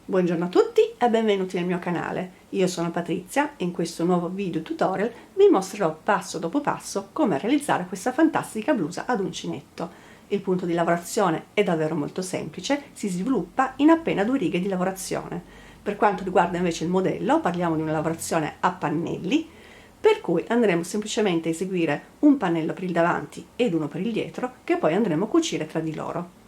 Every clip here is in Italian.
Buongiorno a tutti e benvenuti nel mio canale. Io sono Patrizia e in questo nuovo video tutorial vi mostrerò passo dopo passo come realizzare questa fantastica blusa ad uncinetto. Il punto di lavorazione è davvero molto semplice, si sviluppa in appena 2 righe di lavorazione. Per quanto riguarda invece il modello, parliamo di una lavorazione a pannelli, per cui andremo semplicemente a eseguire un pannello per il davanti ed uno per il dietro che poi andremo a cucire tra di loro.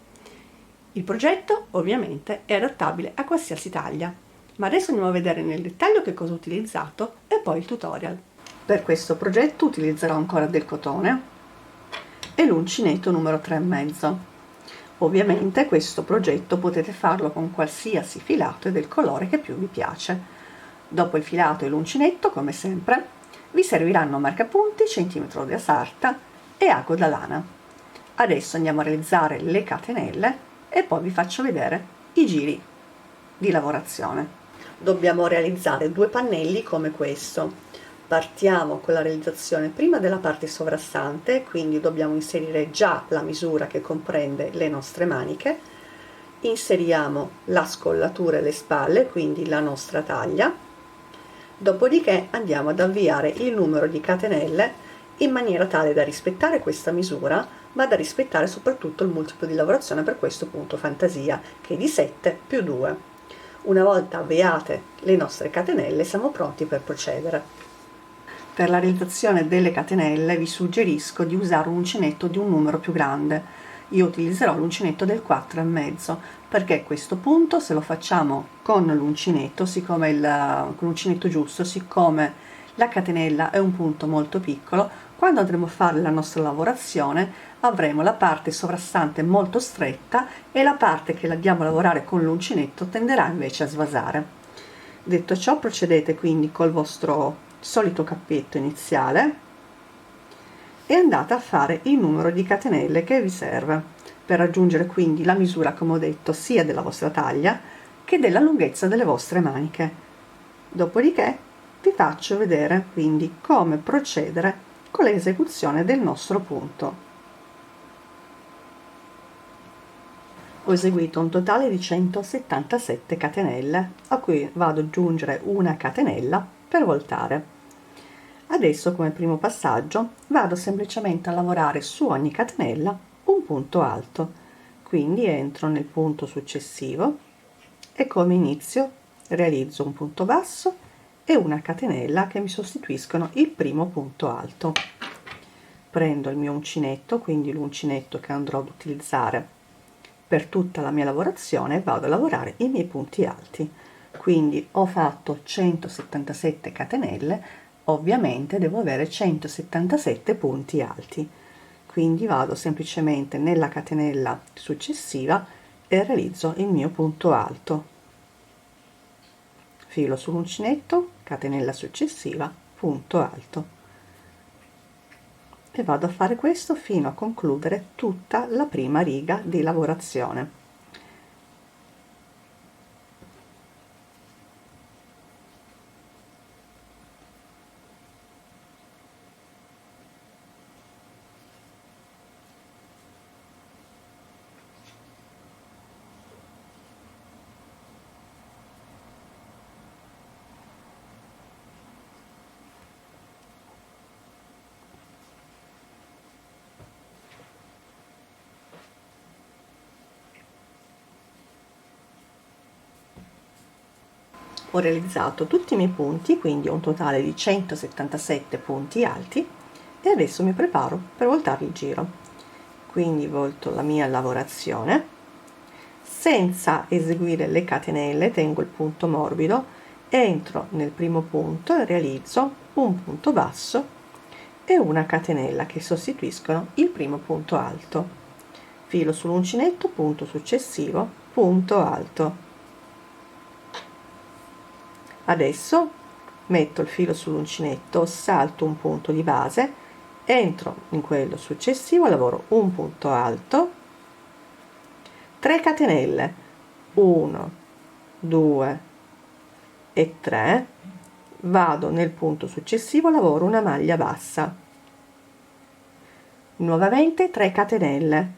Il progetto ovviamente è adattabile a qualsiasi taglia, ma adesso andiamo a vedere nel dettaglio che cosa ho utilizzato e poi il tutorial. Per questo progetto utilizzerò ancora del cotone e l'uncinetto numero 3,5. Ovviamente questo progetto potete farlo con qualsiasi filato e del colore che più vi piace. Dopo il filato e l'uncinetto, come sempre, vi serviranno marcapunti, centimetro da sarta e ago da lana. Adesso andiamo a realizzare le catenelle e poi vi faccio vedere i giri di lavorazione. Dobbiamo realizzare 2 pannelli come questo. Partiamo con la realizzazione prima della parte sovrastante, quindi dobbiamo inserire già la misura che comprende le nostre maniche, inseriamo la scollatura e le spalle, quindi la nostra taglia, dopodiché andiamo ad avviare il numero di catenelle in maniera tale da rispettare questa misura, ma da rispettare soprattutto il multiplo di lavorazione per questo punto fantasia, che è di 7 più 2. Una volta avviate le nostre catenelle siamo pronti per procedere. Per la realizzazione delle catenelle vi suggerisco di usare un uncinetto di un numero più grande. Io utilizzerò l'uncinetto del 4,5 perché a questo punto, se lo facciamo con l'uncinetto, siccome con l'uncinetto giusto, siccome la catenella è un punto molto piccolo, quando andremo a fare la nostra lavorazione avremo la parte sovrastante molto stretta e la parte che la andiamo a lavorare con l'uncinetto tenderà invece a svasare. Detto ciò, procedete quindi col vostro solito cappetto iniziale e andate a fare il numero di catenelle che vi serve per raggiungere quindi la misura, come ho detto, sia della vostra taglia che della lunghezza delle vostre maniche. Dopodiché vi faccio vedere quindi come procedere con l'esecuzione del nostro punto. Ho eseguito un totale di 177 catenelle, a cui vado ad aggiungere una catenella per voltare. Adesso, come primo passaggio, vado semplicemente a lavorare su ogni catenella un punto alto, quindi entro nel punto successivo e come inizio realizzo un punto basso e una catenella che mi sostituiscono il primo punto alto. Prendo il mio uncinetto, quindi l'uncinetto che andrò ad utilizzare per tutta la mia lavorazione, e vado a lavorare i miei punti alti. Quindi ho fatto 177 catenelle, ovviamente devo avere 177 punti alti, quindi vado semplicemente nella catenella successiva e realizzo il mio punto alto, filo sull'uncinetto, catenella successiva, punto alto, e vado a fare questo fino a concludere tutta la prima riga di lavorazione. Ho realizzato tutti i miei punti, quindi un totale di 177 punti alti, e adesso mi preparo per voltare il giro. Quindi volto la mia lavorazione senza eseguire le catenelle, tengo il punto morbido, entro nel primo punto e realizzo un punto basso e una catenella che sostituiscono il primo punto alto, filo sull'uncinetto, punto successivo, punto alto. Adesso metto il filo sull'uncinetto, salto un punto di base, entro in quello successivo, lavoro un punto alto, 3 catenelle, 1, 2 e 3, vado nel punto successivo, lavoro una maglia bassa, nuovamente 3 catenelle,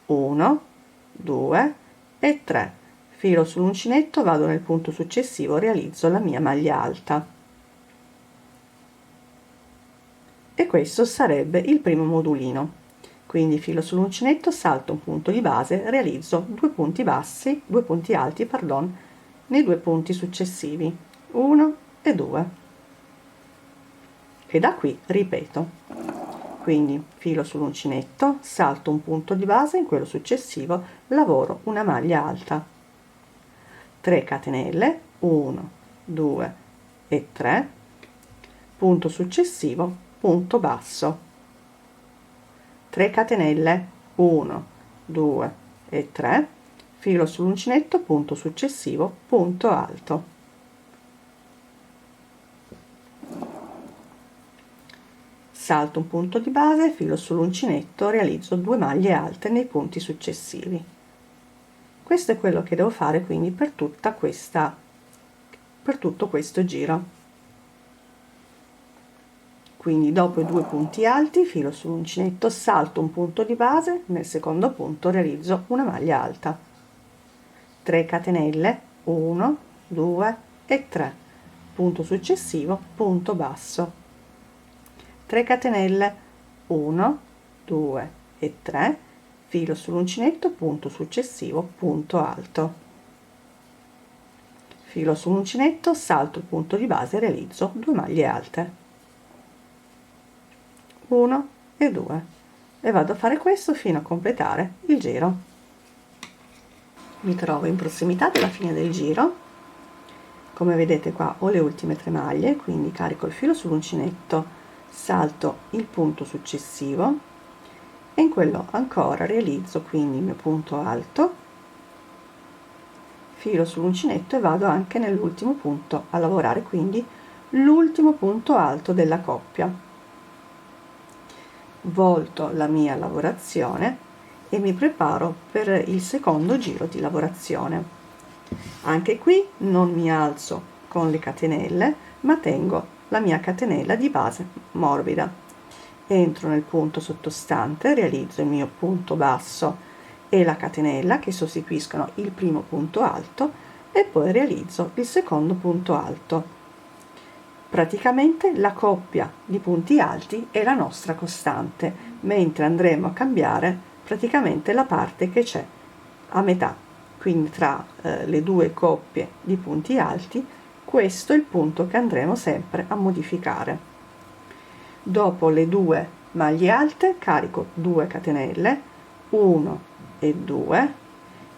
1, 2 e 3, filo sull'uncinetto, vado nel punto successivo, realizzo la mia maglia alta, e questo sarebbe il primo modulino. Quindi filo sull'uncinetto, salto un punto di base, realizzo 2 punti bassi, 2 punti alti, pardon, nei 2 punti successivi, 1 e 2, e da qui ripeto. Quindi filo sull'uncinetto, salto un punto di base, in quello successivo lavoro una maglia alta, 3 catenelle, 1, 2 e 3, punto successivo, punto basso, 3 catenelle, 1, 2 e 3, filo sull'uncinetto, punto successivo, punto alto, salto un punto di base, filo sull'uncinetto, realizzo 2 maglie alte nei punti successivi. Questo è quello che devo fare quindi per tutto questo giro. Quindi dopo i 2 punti alti, filo sull'uncinetto, salto un punto di base, nel secondo punto realizzo una maglia alta, 3 catenelle, 1, 2 e 3, punto successivo, punto basso, 3 catenelle, 1, 2 e 3, filo sull'uncinetto, punto successivo, punto alto, filo sull'uncinetto, salto il punto di base, realizzo 2 maglie alte, 1 e 2, e vado a fare questo fino a completare il giro. Mi trovo in prossimità della fine del giro. Come vedete qua ho le ultime 3 maglie, quindi carico il filo sull'uncinetto, salto il punto successivo e in quello ancora realizzo quindi il mio punto alto, filo sull'uncinetto e vado anche nell'ultimo punto a lavorare, quindi l'ultimo punto alto della coppia. Volto la mia lavorazione e mi preparo per il secondo giro di lavorazione. Anche qui non mi alzo con le catenelle, ma tengo la mia catenella di base morbida, entro nel punto sottostante, realizzo il mio punto basso e la catenella che sostituiscono il primo punto alto e poi realizzo il secondo punto alto. Praticamente la coppia di punti alti è la nostra costante, mentre andremo a cambiare praticamente la parte che c'è a metà, quindi tra le 2 coppie di punti alti. Questo è il punto che andremo sempre a modificare. Dopo le 2 maglie alte carico 2 catenelle, 1 e 2,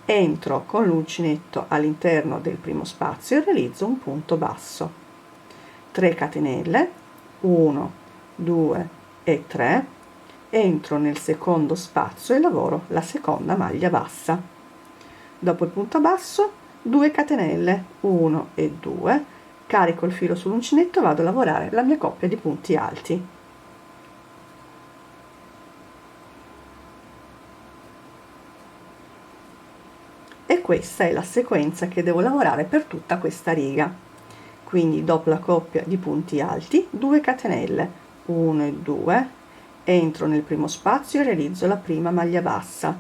entro con l'uncinetto all'interno del primo spazio e realizzo un punto basso, 3 catenelle, 1, 2 e 3, entro nel secondo spazio e lavoro la seconda maglia bassa. Dopo il punto basso 2 catenelle, 1 e 2, carico il filo sull'uncinetto e vado a lavorare la mia coppia di punti alti. E questa è la sequenza che devo lavorare per tutta questa riga. Quindi dopo la coppia di punti alti 2 catenelle, 1 e 2, entro nel primo spazio e realizzo la prima maglia bassa,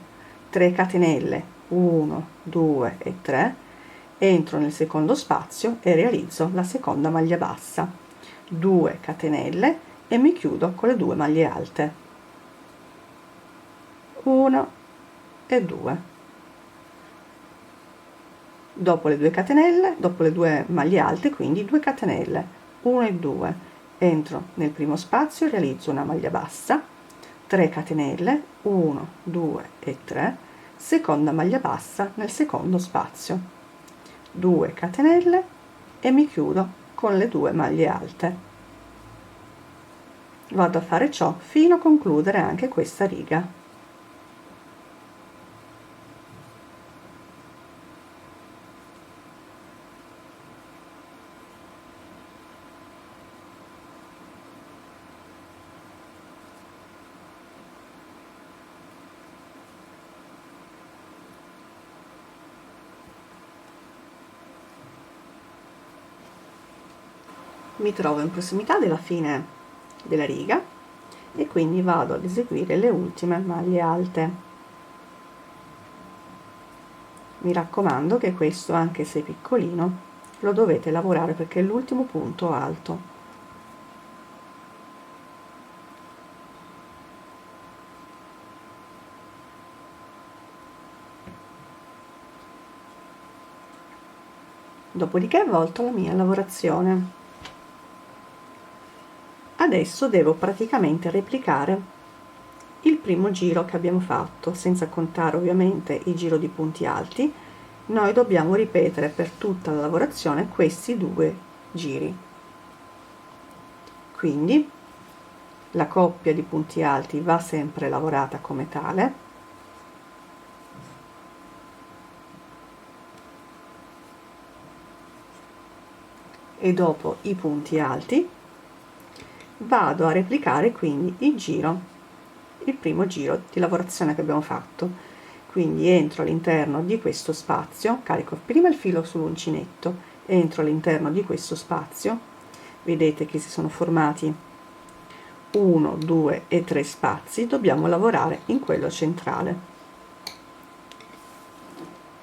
3 catenelle, 1, 2 e 3, entro nel secondo spazio e realizzo la seconda maglia bassa, 2 catenelle e mi chiudo con le 2 maglie alte, 1 e 2. Dopo le 2 catenelle, dopo le 2 maglie alte, quindi 2 catenelle, 1 e 2, entro nel primo spazio, realizzo una maglia bassa, 3 catenelle, 1, 2 e 3, seconda maglia bassa nel secondo spazio, 2 catenelle e mi chiudo con le 2 maglie alte. Vado a fare ciò fino a concludere anche questa riga. Mi trovo in prossimità della fine della riga e quindi vado ad eseguire le ultime maglie alte. Mi raccomando che questo, anche se è piccolino, lo dovete lavorare perché è l'ultimo punto alto. Dopodiché ho avvolto la mia lavorazione. Adesso devo praticamente replicare il primo giro che abbiamo fatto, senza contare ovviamente il giro di punti alti. Noi dobbiamo ripetere per tutta la lavorazione questi 2 giri. Quindi la coppia di punti alti va sempre lavorata come tale, e dopo i punti alti vado a replicare quindi il primo giro di lavorazione che abbiamo fatto. Quindi entro all'interno di questo spazio, carico prima il filo sull'uncinetto, entro all'interno di questo spazio, vedete che si sono formati 1, 2 e 3 spazi, dobbiamo lavorare in quello centrale.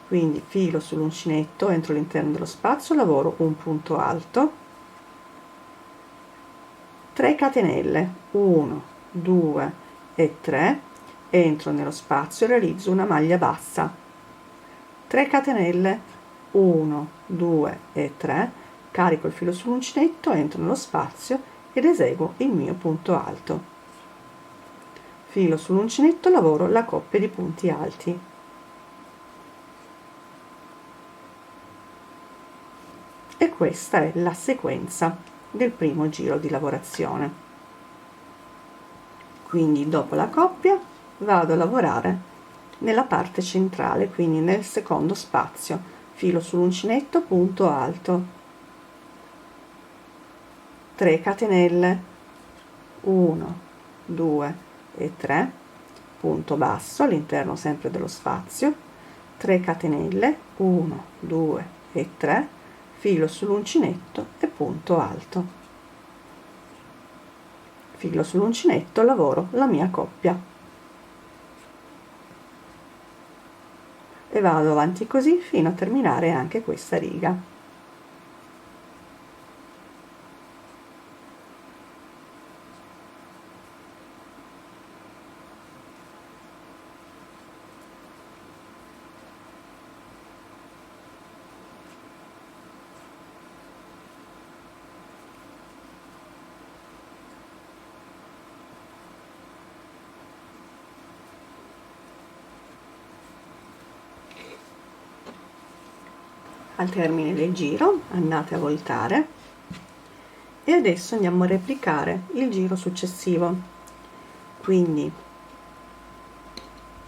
Quindi filo sull'uncinetto, entro all'interno dello spazio, lavoro un punto alto, 3 catenelle, 1, 2 e 3, entro nello spazio e realizzo una maglia bassa, 3 catenelle, 1, 2 e 3, carico il filo sull'uncinetto, entro nello spazio ed eseguo il mio punto alto. Filo sull'uncinetto, lavoro la coppia di punti alti. E questa è la sequenza del primo giro di lavorazione. Quindi dopo la coppia vado a lavorare nella parte centrale, quindi nel secondo spazio, filo sull'uncinetto, punto alto, 3 catenelle, 1, 2 e 3, punto basso all'interno sempre dello spazio, 3 catenelle, 1, 2 e 3, filo sull'uncinetto e punto alto. Filo sull'uncinetto, lavoro la mia coppia e vado avanti così fino a terminare anche questa riga. Al termine del giro andate a voltare e adesso andiamo a replicare il giro successivo. Quindi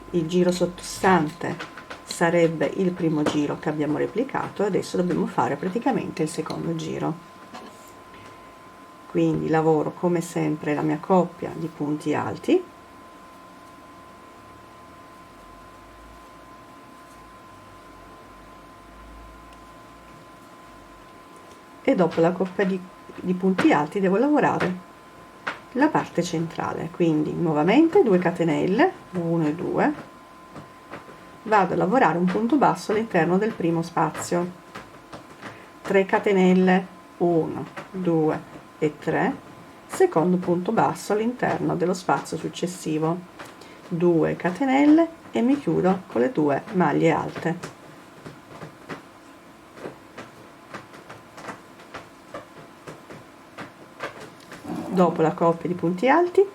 il giro sottostante sarebbe il primo giro che abbiamo replicato, adesso dobbiamo fare praticamente il secondo giro. Quindi lavoro come sempre la mia coppia di punti alti, e dopo la coppia di punti alti devo lavorare la parte centrale, quindi nuovamente 2 catenelle, 1 e 2, vado a lavorare un punto basso all'interno del primo spazio, 3 catenelle, 1, 2 e 3, secondo punto basso all'interno dello spazio successivo, 2 catenelle e mi chiudo con le 2 maglie alte. Dopo la coppia di punti alti,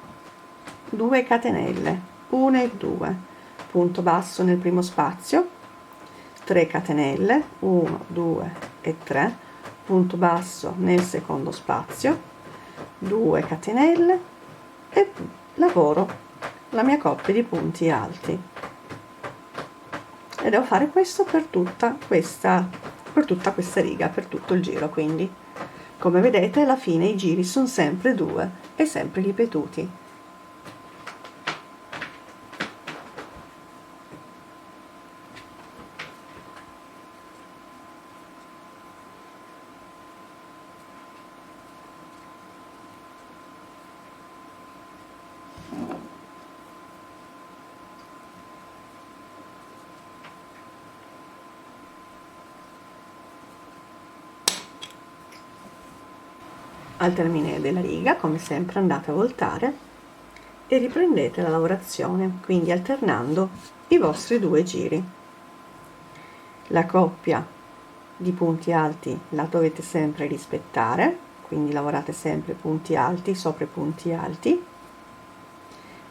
2 catenelle, 1 e 2, punto basso nel primo spazio, 3 catenelle, 1, 2 e 3, punto basso nel secondo spazio, 2 catenelle e lavoro la mia coppia di punti alti. E devo fare questo per tutta questa riga, per tutto il giro. Quindi, come vedete, alla fine i giri sono sempre 2 e sempre ripetuti. Al termine della riga, come sempre, andate a voltare e riprendete la lavorazione, quindi alternando i vostri 2 giri. La coppia di punti alti la dovete sempre rispettare, quindi lavorate sempre punti alti sopra i punti alti,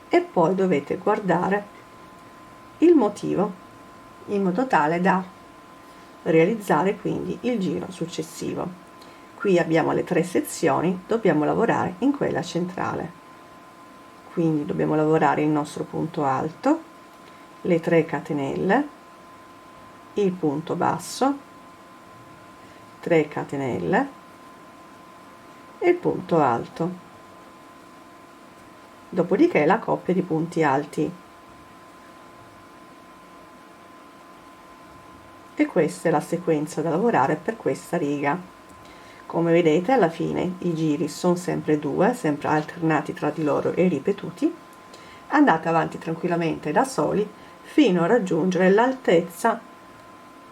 e poi dovete guardare il motivo in modo tale da realizzare quindi il giro successivo. Qui abbiamo le 3 sezioni, dobbiamo lavorare in quella centrale, quindi dobbiamo lavorare il nostro punto alto, le 3 catenelle, il punto basso, 3 catenelle e il punto alto, dopodiché la coppia di punti alti. E questa è la sequenza da lavorare per questa riga. Come vedete, alla fine i giri sono sempre 2, sempre alternati tra di loro e ripetuti. Andate avanti tranquillamente da soli fino a raggiungere l'altezza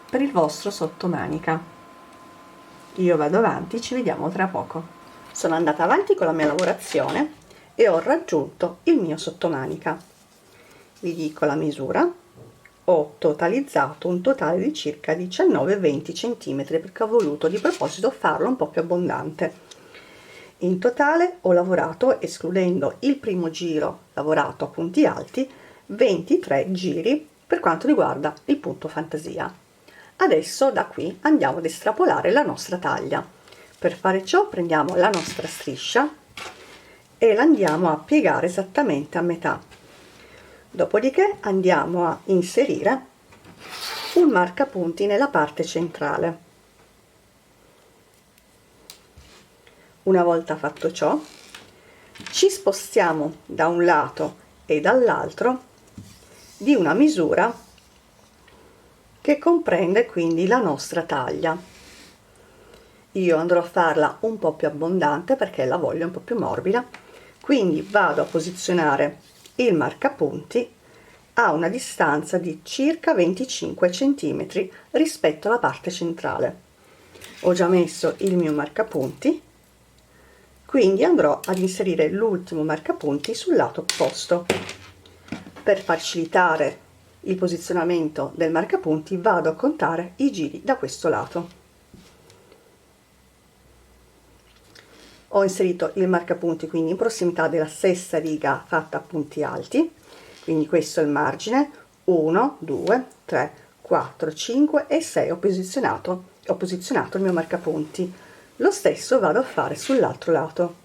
per il vostro sottomanica. Io vado avanti, ci vediamo tra poco. Sono andata avanti con la mia lavorazione e ho raggiunto il mio sottomanica. Vi dico la misura: ho totalizzato un totale di circa 19-20 cm perché ho voluto di proposito farlo un po' più abbondante. In totale ho lavorato, escludendo il primo giro lavorato a punti alti, 23 giri per quanto riguarda il punto fantasia. Adesso da qui andiamo ad estrapolare la nostra taglia. Per fare ciò prendiamo la nostra striscia e la andiamo a piegare esattamente a metà. Dopodiché andiamo a inserire un marcapunti nella parte centrale. Una volta fatto ciò, ci spostiamo da un lato e dall'altro di una misura che comprende quindi la nostra taglia. Io andrò a farla un po' più abbondante perché la voglio un po' più morbida, quindi vado a posizionare il marcapunti a una distanza di circa 25 cm rispetto alla parte centrale. Ho già messo il mio marcapunti, quindi andrò ad inserire l'ultimo marcapunti sul lato opposto. Per facilitare il posizionamento del marcapunti vado a contare i giri da questo lato. Ho inserito il marcapunti quindi in prossimità della stessa riga fatta a punti alti, quindi questo è il margine. 1 2 3 4 5 e 6 ho posizionato il mio marcapunti. Lo stesso vado a fare sull'altro lato.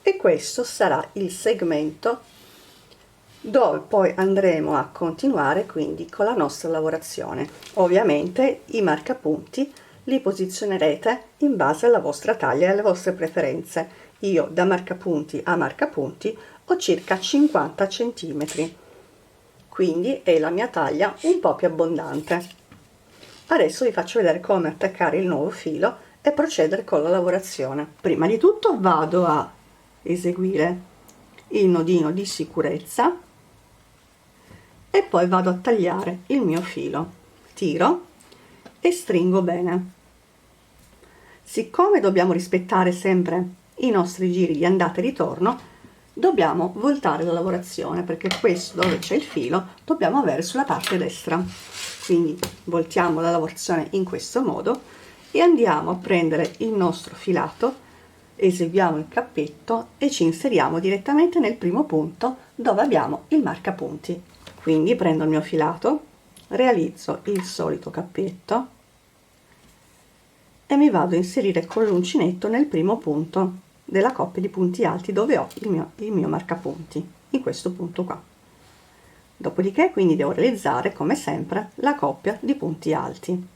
E questo sarà il segmento dove poi andremo a continuare quindi con la nostra lavorazione. Ovviamente i marcapunti li posizionerete in base alla vostra taglia e alle vostre preferenze. Io da marcapunti a marcapunti ho circa 50 cm, quindi è la mia taglia un po' più abbondante. Adesso vi faccio vedere come attaccare il nuovo filo e procedere con la lavorazione. Prima di tutto vado a eseguire il nodino di sicurezza e poi vado a tagliare il mio filo, tiro e stringo bene. Siccome dobbiamo rispettare sempre i nostri giri di andata e ritorno, dobbiamo voltare la lavorazione, perché questo dove c'è il filo dobbiamo avere sulla parte destra. Quindi voltiamo la lavorazione in questo modo e andiamo a prendere il nostro filato, eseguiamo il cappetto e ci inseriamo direttamente nel primo punto dove abbiamo il marcapunti. Quindi prendo il mio filato, realizzo il solito cappetto e mi vado a inserire con l'uncinetto nel primo punto della coppia di punti alti dove ho il mio marcapunti, in questo punto qua. Dopodiché quindi devo realizzare come sempre la coppia di punti alti.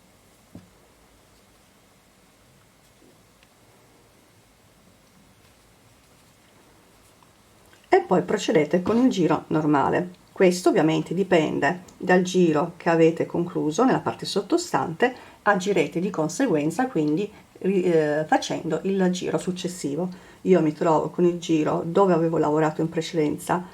E poi procedete con il giro normale. Questo ovviamente dipende dal giro che avete concluso nella parte sottostante, agirete di conseguenza, quindi facendo il giro successivo. Io mi trovo con il giro dove avevo lavorato in precedenza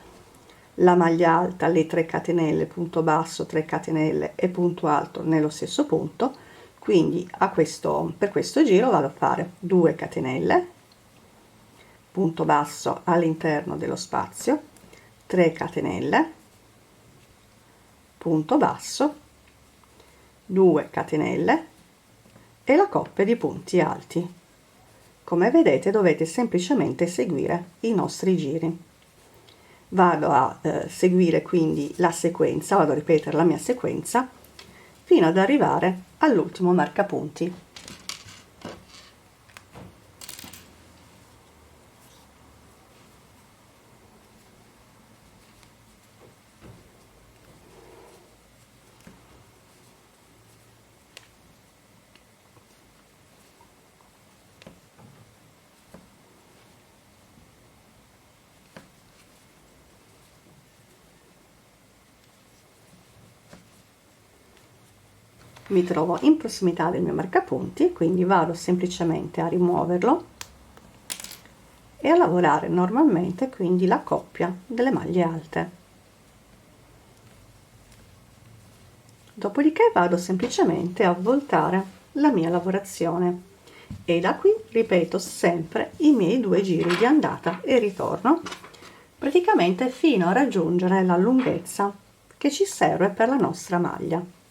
la maglia alta, le 3 catenelle, punto basso, 3 catenelle e punto alto nello stesso punto. Quindi per questo giro vado a fare 2 catenelle, punto basso all'interno dello spazio, 3 catenelle, punto basso, 2 catenelle e la coppia di punti alti. Come vedete dovete semplicemente seguire i nostri giri. Vado a seguire quindi la sequenza, vado a ripetere la mia sequenza fino ad arrivare all'ultimo marcapunti. Mi trovo in prossimità del mio marcapunti, quindi vado semplicemente a rimuoverlo e a lavorare normalmente quindi la coppia delle maglie alte. Dopodiché vado semplicemente a voltare la mia lavorazione e da qui ripeto sempre i miei 2 giri di andata e ritorno, praticamente fino a raggiungere la lunghezza che ci serve per la nostra maglia.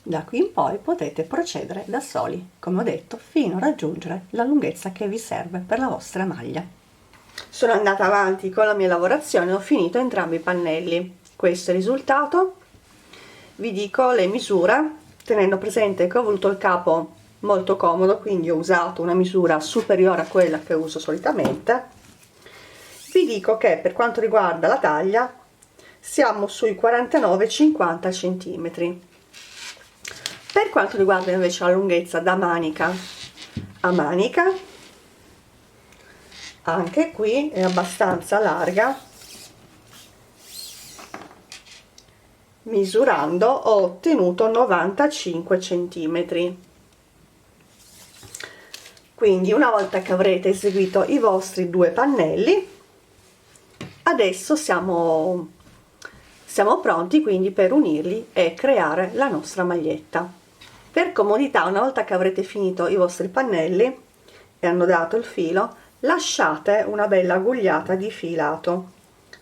Da qui in poi potete procedere da soli, come ho detto, fino a raggiungere la lunghezza che vi serve per la vostra maglia. Sono andata avanti con la mia lavorazione, ho finito entrambi i pannelli. Questo è il risultato. Vi dico le misure, tenendo presente che ho voluto il capo molto comodo, quindi ho usato una misura superiore a quella che uso solitamente. Vi dico che per quanto riguarda la taglia siamo sui 49-50 cm. Per quanto riguarda invece la lunghezza da manica a manica, anche qui è abbastanza larga. Misurando ho ottenuto 95 cm. Quindi una volta che avrete eseguito i vostri 2 pannelli, adesso siamo pronti quindi per unirli e creare la nostra maglietta. Per comodità, una volta che avrete finito i vostri pannelli e annodato il filo, lasciate una bella agugliata di filato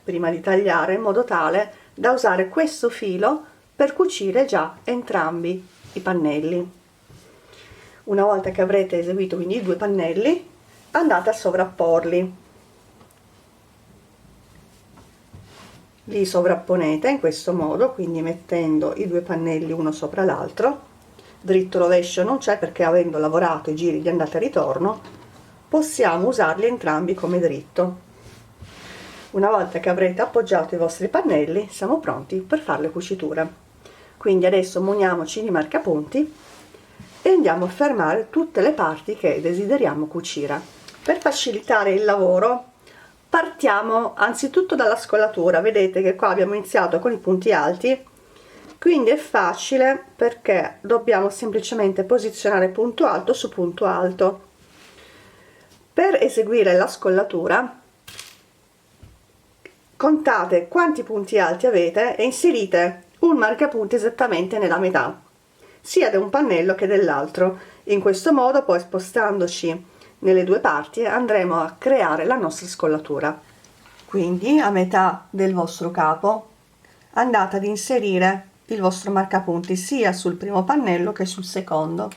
prima di tagliare, in modo tale da usare questo filo per cucire già entrambi i pannelli. Una volta che avrete eseguito quindi i 2 pannelli, andate a sovrapporli. Li sovrapponete in questo modo, quindi mettendo i 2 pannelli uno sopra l'altro. Dritto rovescio non c'è, perché avendo lavorato i giri di andata e ritorno possiamo usarli entrambi come dritto. Una volta che avrete appoggiato i vostri pannelli, siamo pronti per fare le cuciture. Quindi adesso muniamoci di marcapunti e andiamo a fermare tutte le parti che desideriamo cucire. Per facilitare il lavoro partiamo anzitutto dalla scollatura. Vedete che qua abbiamo iniziato con i punti alti, quindi è facile perché dobbiamo semplicemente posizionare punto alto su punto alto. Per eseguire la scollatura contate quanti punti alti avete e inserite un marcapunti esattamente nella metà, sia da un pannello che dell'altro. In questo modo poi, spostandoci nelle 2 parti, andremo a creare la nostra scollatura. Quindi a metà del vostro capo andate ad inserire il vostro marcapunti sia sul primo pannello che sul secondo.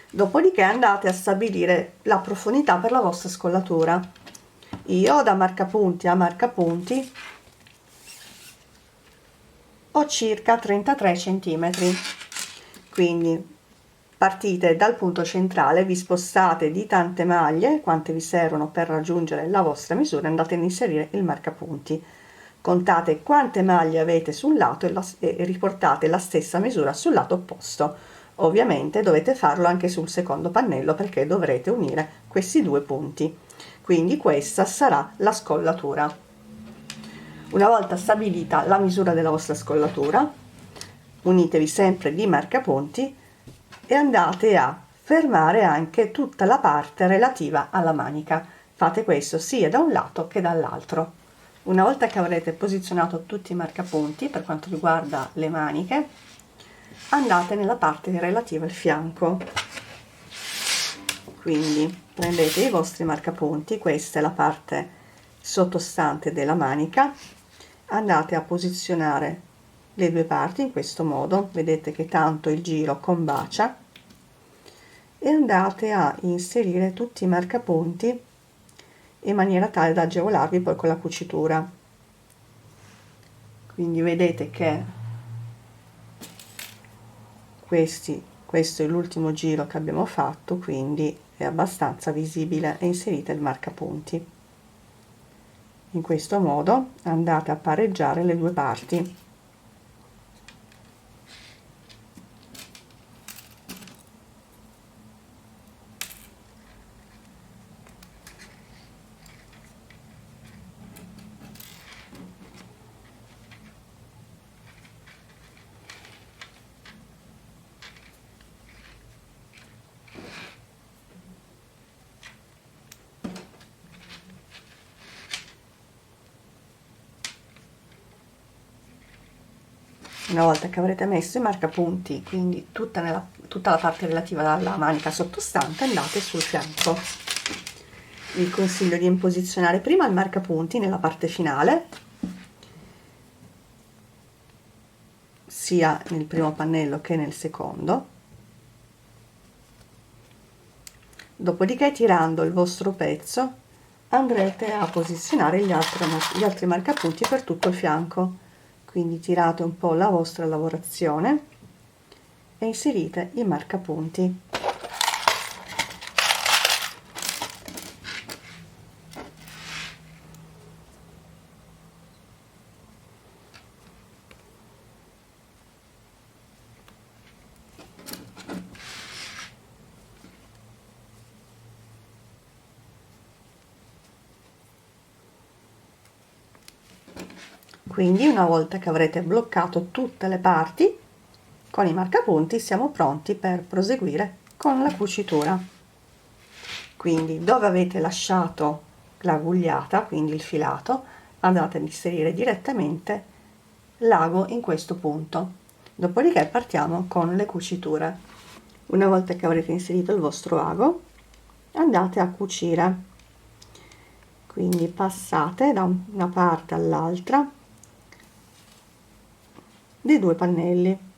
Dopodiché andate a stabilire la profondità per la vostra scollatura. Io da marcapunti a marcapunti ho circa 33 cm, quindi partite dal punto centrale, vi spostate di tante maglie quante vi servono per raggiungere la vostra misura e andate ad inserire il marcapunti. Contate quante maglie avete sul lato e riportate la stessa misura sul lato opposto. Ovviamente dovete farlo anche sul secondo pannello perché dovrete unire questi due punti. Quindi questa sarà la scollatura. Una volta stabilita la misura della vostra scollatura, unitevi sempre di marcapunti e andate a fermare anche tutta la parte relativa alla manica. Fate questo sia da un lato che dall'altro. Una volta che avrete posizionato tutti i marcapunti per quanto riguarda le maniche, andate nella parte relativa al fianco. Quindi prendete i vostri marcapunti, questa è la parte sottostante della manica, andate a posizionare le due parti in questo modo, vedete che tanto il giro combacia, e andate a inserire tutti i marcapunti in maniera tale da agevolarvi poi con la cucitura. Quindi vedete che questo è l'ultimo giro che abbiamo fatto, quindi è abbastanza visibile, e inserite il marcapunti. In questo modo andate a pareggiare le due parti. Una volta che avrete messo i marcapunti, quindi tutta la parte relativa alla manica sottostante, andate sul fianco. Vi consiglio di posizionare prima il marcapunti nella parte finale, sia nel primo pannello che nel secondo. Dopodiché, tirando il vostro pezzo, andrete a posizionare gli altri marcapunti per tutto il fianco. Quindi tirate un po' la vostra lavorazione e inserite i marcapunti. Quindi una volta che avrete bloccato tutte le parti con i marcapunti, siamo pronti per proseguire con la cucitura. Quindi dove avete lasciato la gugliata, quindi il filato, andate ad inserire direttamente l'ago in questo punto. Dopodiché partiamo con le cuciture. Una volta che avrete inserito il vostro ago, andate a cucire. Quindi passate da una parte all'altra dei due pannelli.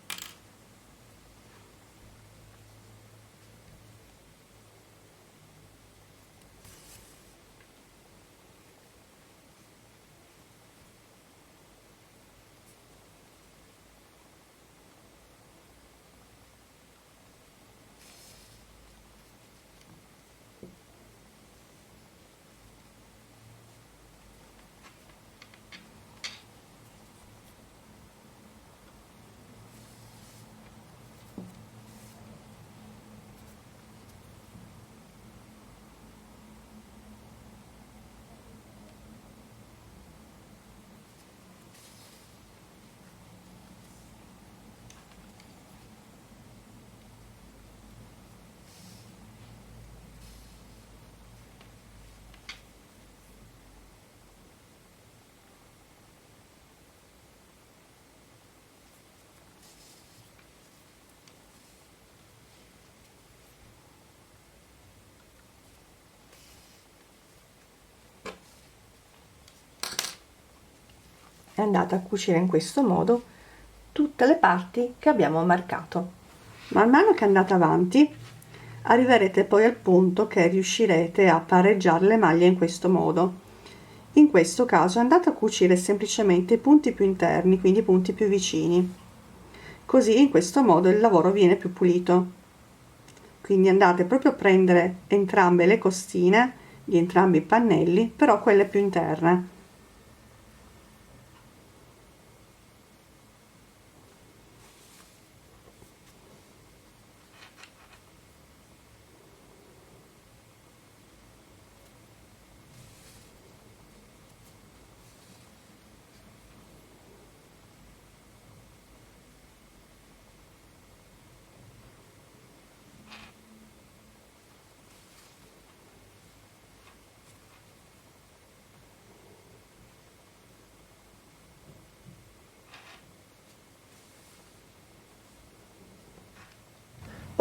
E andate a cucire in questo modo tutte le parti che abbiamo marcato. Man mano che andate avanti arriverete poi al punto che riuscirete a pareggiare le maglie in questo modo. In questo caso andate a cucire semplicemente i punti più interni, quindi i punti più vicini, così in questo modo il lavoro viene più pulito. Quindi andate proprio a prendere entrambe le costine di entrambi i pannelli, però quelle più interne.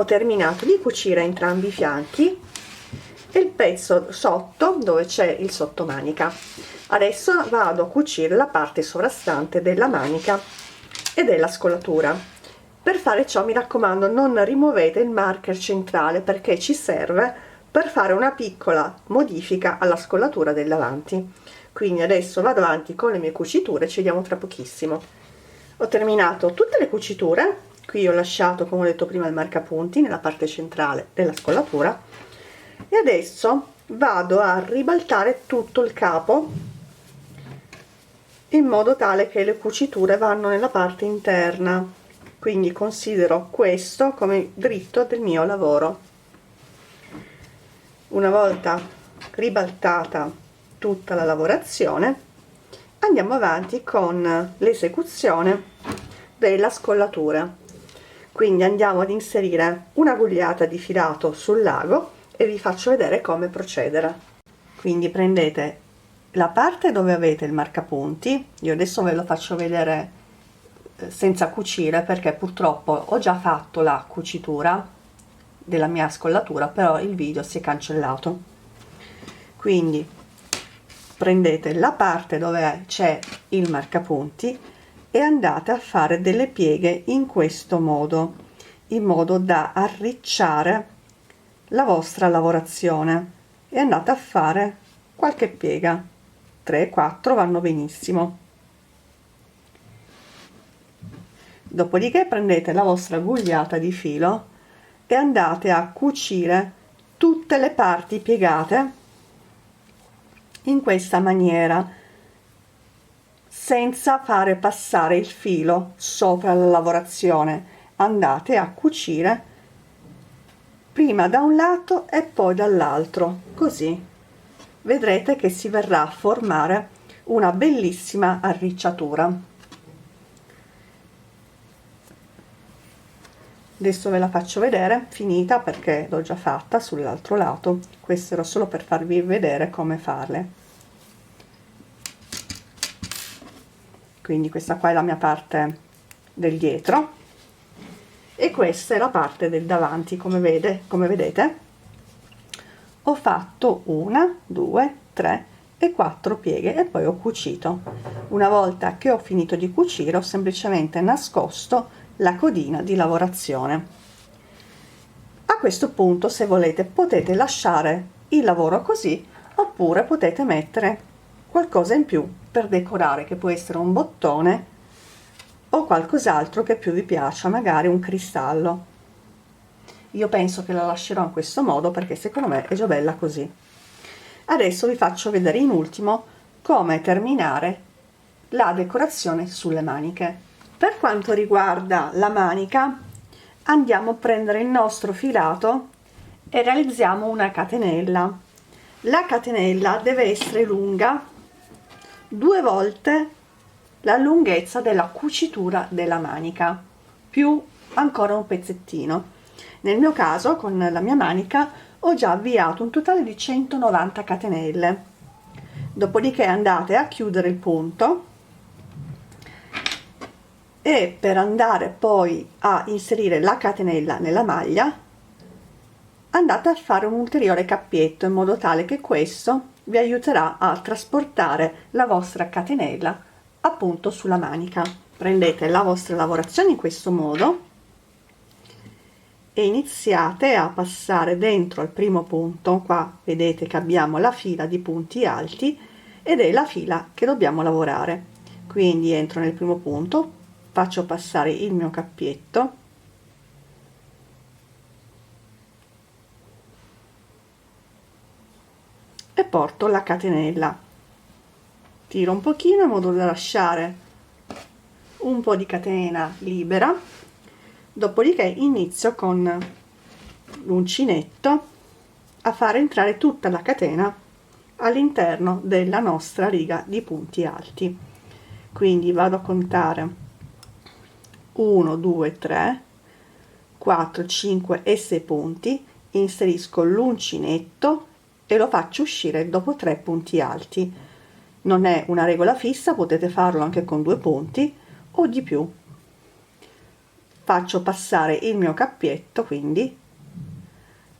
ho terminato di cucire entrambi i fianchi e il pezzo sotto dove c'è il sottomanica. Adesso vado a cucire la parte sovrastante della manica e della scollatura. Per fare ciò, mi raccomando, non rimuovete il marker centrale, perché ci serve per fare una piccola modifica alla scollatura del davanti. Quindi adesso vado avanti con le mie cuciture, ci vediamo tra pochissimo. Ho terminato tutte le cuciture, qui ho lasciato, come ho detto prima, il marcapunti nella parte centrale della scollatura, e adesso vado a ribaltare tutto il capo in modo tale che le cuciture vanno nella parte interna, quindi considero questo come dritto del mio lavoro. Una volta ribaltata tutta la lavorazione, andiamo avanti con l'esecuzione della scollatura. Quindi andiamo ad inserire una gugliata di filato sul lago e vi faccio vedere come procedere. Quindi prendete la parte dove avete il marcapunti, io adesso ve lo faccio vedere senza cucire perché purtroppo ho già fatto la cucitura della mia scollatura, però il video si è cancellato. Quindi prendete la parte dove c'è il marcapunti e andate a fare delle pieghe in questo modo, in modo da arricciare la vostra lavorazione, e andate a fare qualche piega, 3-4 vanno benissimo. Dopodiché prendete la vostra gugliata di filo e andate a cucire tutte le parti piegate in questa maniera, senza fare passare il filo sopra la lavorazione. Andate a cucire prima da un lato e poi dall'altro, così vedrete che si verrà a formare una bellissima arricciatura. Adesso ve la faccio vedere finita, perché l'ho già fatta sull'altro lato. Questo era solo per farvi vedere come farle. Quindi questa qua è la mia parte del dietro e questa è la parte del davanti. Come vedete ho fatto 1, 2, 3 e 4 pieghe e poi ho cucito. Una volta che ho finito di cucire, ho semplicemente nascosto la codina di lavorazione. A questo punto, se volete, potete lasciare il lavoro così, oppure potete mettere qualcosa in più per decorare, che può essere un bottone o qualcos'altro che più vi piaccia, magari un cristallo. Io penso che la lascerò in questo modo perché secondo me è già bella così. Adesso vi faccio vedere in ultimo come terminare la decorazione sulle maniche. Per quanto riguarda la manica, andiamo a prendere il nostro filato e realizziamo una catenella. La catenella deve essere lunga 2 volte la lunghezza della cucitura della manica, più ancora un pezzettino. Nel mio caso, con la mia manica, ho già avviato un totale di 190 catenelle. Dopodiché andate a chiudere il punto e per andare poi a inserire la catenella nella maglia andate a fare un ulteriore cappietto, in modo tale che questo vi aiuterà a trasportare la vostra catenella appunto sulla manica. Prendete la vostra lavorazione in questo modo e iniziate a passare dentro al primo punto. Qua vedete che abbiamo la fila di punti alti ed è la fila che dobbiamo lavorare. Quindi entro nel primo punto, faccio passare il mio cappietto e porto la catenella, tiro un pochino in modo da lasciare un po' di catena libera, dopodiché inizio con l'uncinetto a fare entrare tutta la catena all'interno della nostra riga di punti alti. Quindi vado a contare 1, 2, 3, 4, 5 e 6 punti, inserisco l'uncinetto e lo faccio uscire dopo 3 punti alti. Non è una regola fissa, potete farlo anche con 2 punti o di più. faccio passare il mio cappietto quindi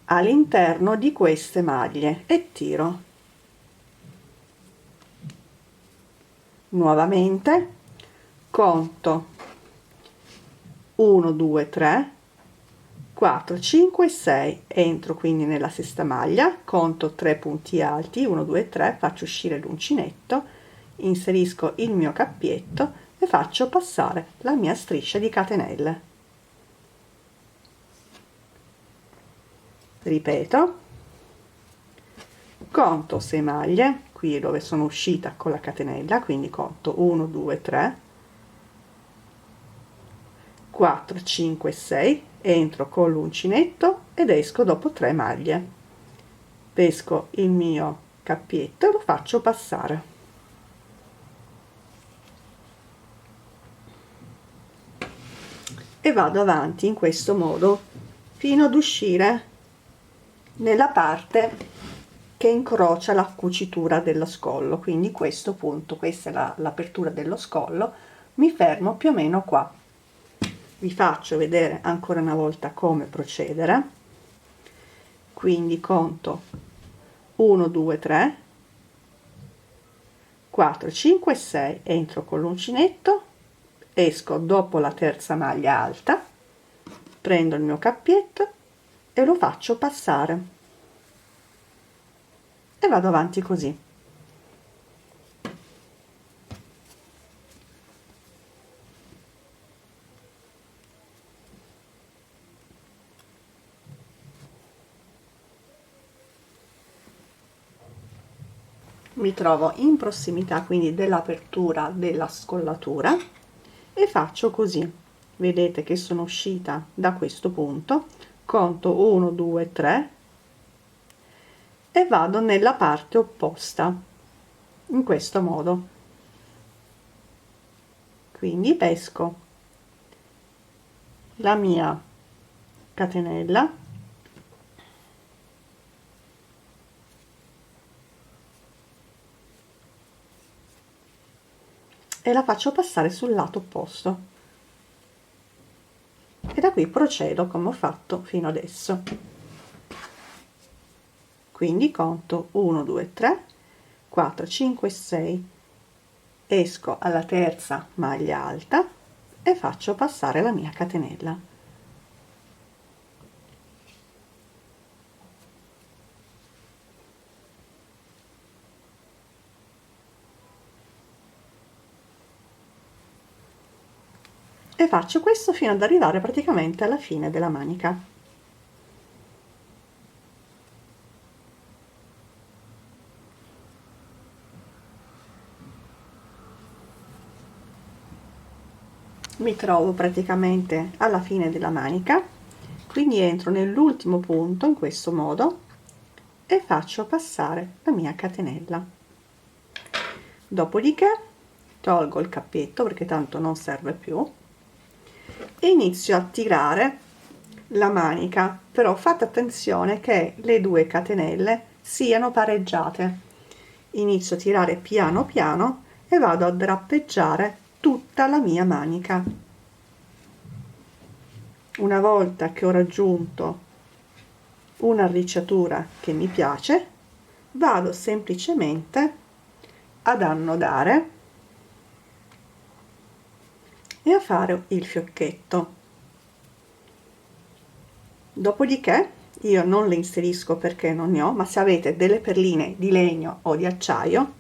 all'interno di queste maglie e tiro. Nuovamente conto 1 2 3 4 5 6, entro quindi nella sesta maglia, conto 3 punti alti, 1 2 3, faccio uscire l'uncinetto, inserisco il mio cappietto e faccio passare la mia striscia di catenelle. Ripeto, conto 6 maglie, qui dove sono uscita con la catenella, quindi conto 1 2 3 4 5 6, entro con l'uncinetto ed esco dopo 3 maglie, pesco il mio cappietto e lo faccio passare. E vado avanti in questo modo fino ad uscire nella parte che incrocia la cucitura dello scollo, quindi questo punto, questa è l'apertura dello scollo, mi fermo più o meno qua. Vi faccio vedere ancora una volta come procedere, quindi conto 1 2 3 4 5 6, entro con l'uncinetto, esco dopo la terza maglia alta, prendo il mio cappietto e lo faccio passare e vado avanti così. Mi trovo in prossimità quindi dell'apertura della scollatura e faccio così. Vedete che sono uscita da questo punto, conto 1 2 3 e vado nella parte opposta in questo modo, quindi pesco la mia catenella e la faccio passare sul lato opposto e da qui procedo come ho fatto fino adesso. Quindi conto 1 2 3 4 5 6, esco alla terza maglia alta e faccio passare la mia catenella. E faccio questo fino ad arrivare praticamente alla fine della manica. Mi trovo praticamente alla fine della manica, quindi entro nell'ultimo punto in questo modo e faccio passare la mia catenella. Dopodiché tolgo il cappetto perché tanto non serve più e inizio a tirare la manica, però fate attenzione che le due catenelle siano pareggiate. Inizio a tirare piano piano e vado a drappeggiare tutta la mia manica. Una volta che ho raggiunto un'arricciatura che mi piace, vado semplicemente ad annodare e a fare il fiocchetto. Dopodiché io non le inserisco perché non ne ho, ma se avete delle perline di legno o di acciaio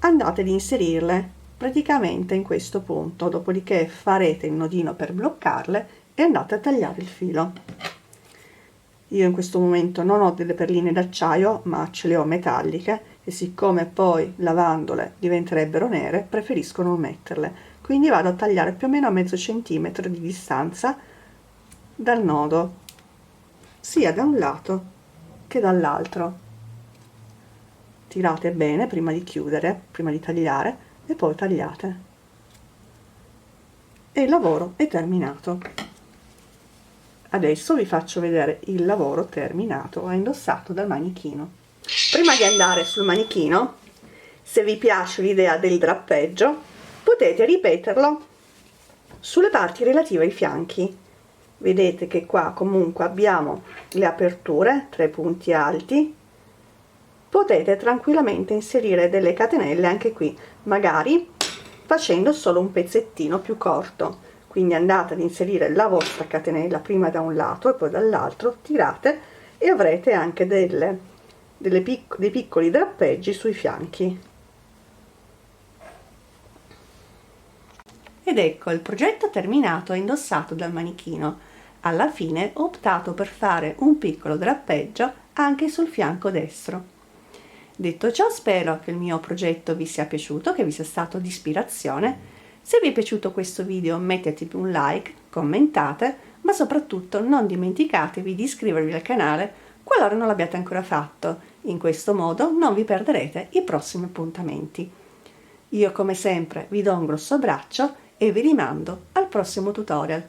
andate ad inserirle praticamente in questo punto, dopodiché farete il nodino per bloccarle e andate a tagliare il filo. Io in questo momento non ho delle perline d'acciaio, ma ce le ho metalliche e siccome poi lavandole diventerebbero nere preferisco non metterle, quindi vado a tagliare più o meno a mezzo centimetro di distanza dal nodo, sia da un lato che dall'altro. Tirate bene prima di chiudere, prima di tagliare, e poi tagliate e il lavoro è terminato. Adesso vi faccio vedere il lavoro terminato e indossato dal manichino. Prima di andare sul manichino, se vi piace l'idea del drappeggio potete ripeterlo sulle parti relative ai fianchi, Vedete che qua comunque abbiamo le aperture, 3 punti alti. Potete tranquillamente inserire delle catenelle anche qui, magari facendo solo un pezzettino più corto. Quindi andate ad inserire la vostra catenella prima da un lato e poi dall'altro, tirate e avrete anche dei piccoli drappeggi sui fianchi. Ed ecco il progetto terminato e indossato dal manichino. Alla fine ho optato per fare un piccolo drappeggio anche sul fianco destro. Detto ciò, spero che il mio progetto vi sia piaciuto, che vi sia stato di ispirazione. Se vi è piaciuto questo video mettetemi un like, commentate, ma soprattutto non dimenticatevi di iscrivervi al canale qualora non l'abbiate ancora fatto. In questo modo non vi perderete i prossimi appuntamenti. Io come sempre vi do un grosso abbraccio e vi rimando al prossimo tutorial.